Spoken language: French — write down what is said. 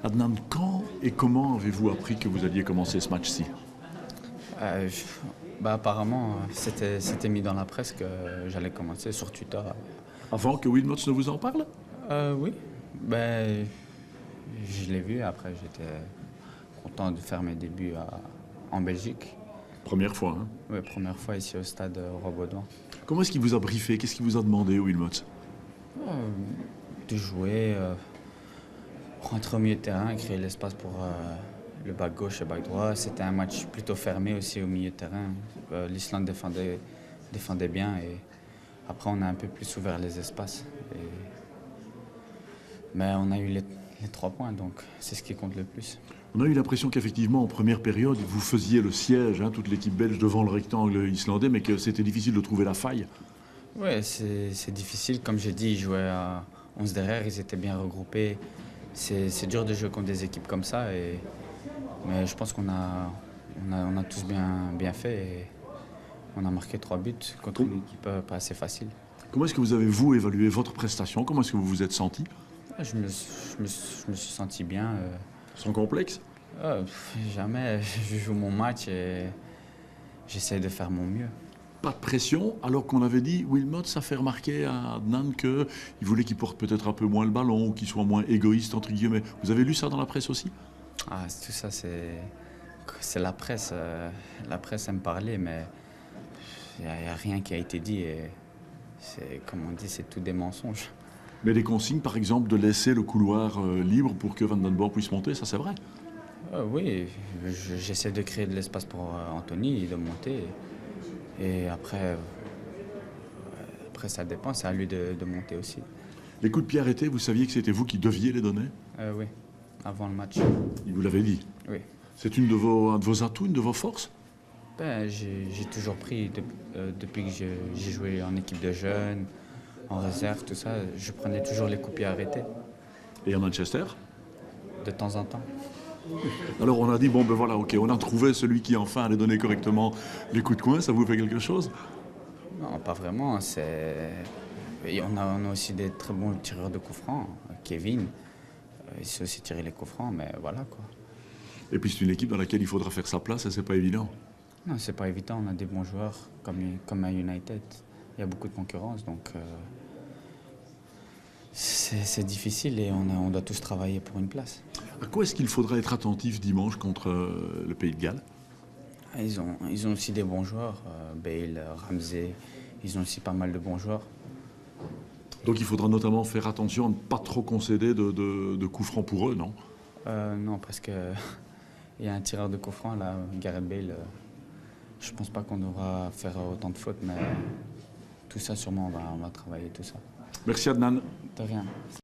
Adnan, quand et comment avez-vous appris que vous alliez commencer ce match-ci? Apparemment, c'était mis dans la presse que j'allais commencer sur Twitter. Avant que Wilmots ne vous en parle? Oui, ben, je l'ai vu. Après, j'étais content de faire mes débuts en Belgique. Première fois, hein? Oui, première fois ici au stade Roi-Baudouin. Comment est-ce qu'il vous a briefé? Qu'est-ce qu'il vous a demandé, Wilmots? De jouer, rentrer au milieu de terrain, créer l'espace pour le back gauche et le back droit. C'était un match plutôt fermé aussi au milieu de terrain. L'Islande défendait bien et après on a un peu plus ouvert les espaces. Mais on a eu les 3 points, donc c'est ce qui compte le plus. On a eu l'impression qu'effectivement, en première période, vous faisiez le siège, hein, toute l'équipe belge devant le rectangle islandais, mais que c'était difficile de trouver la faille. Oui, c'est difficile. Comme j'ai dit, ils jouaient à 11 derrière, ils étaient bien regroupés. C'est dur de jouer contre des équipes comme ça, mais je pense qu'on a tous bien fait et on a marqué 3 buts contre une équipe pas assez facile. Comment est-ce que vous avez, vous, évalué votre prestation? Comment est-ce que vous vous êtes senti? Je me suis senti bien. Sans complexe? Jamais. Je joue mon match et j'essaie de faire mon mieux. Pas de pression, alors qu'on avait dit, Wilmots a fait remarquer à Adnan qu'il voulait qu'il porte peut-être un peu moins le ballon ou qu'il soit moins égoïste, entre guillemets. Vous avez lu ça dans la presse aussi? Tout ça, c'est la presse. La presse aime parler, mais il n'y a rien qui a été dit. Et comme on dit, c'est tout des mensonges. Mais des consignes, par exemple, de laisser le couloir libre pour que Van den Borre puisse monter, ça c'est vrai? Oui, j'essaie de créer de l'espace pour Anthony, de monter. Et après ça dépend, c'est à lui de monter aussi. Les coups de pied arrêtés, vous saviez que c'était vous qui deviez les donner? Oui, avant le match. Il vous l'avait dit? Oui. C'est un de vos atouts, une de vos forces? J'ai toujours pris, depuis que j'ai joué en équipe de jeunes, en réserve, tout ça, je prenais toujours les coups de pied arrêtés. Et à Manchester? De temps en temps. Alors on a dit, bon ben voilà, ok, on a trouvé celui qui enfin allait donner correctement les coups de coin, ça vous fait quelque chose? Non, pas vraiment. On a aussi des très bons tireurs de coups francs. Kevin, il sait aussi tirer les coups francs, mais voilà quoi. Et puis c'est une équipe dans laquelle il faudra faire sa place et c'est pas évident. Non, c'est pas évident. On a des bons joueurs comme à United. Il y a beaucoup de concurrence, donc c'est difficile et on doit tous travailler pour une place. À quoi est-ce qu'il faudra être attentif dimanche contre le Pays de Galles? Ils ont aussi des bons joueurs, Bale, Ramsey, ils ont aussi pas mal de bons joueurs. Donc il faudra notamment faire attention à ne pas trop concéder de coups francs pour eux, non? Non, parce que il y a un tireur de coup franc là, Gareth Bale. Je pense pas qu'on devra faire autant de fautes, mais tout ça sûrement on va travailler tout ça. Merci Adnan. De rien.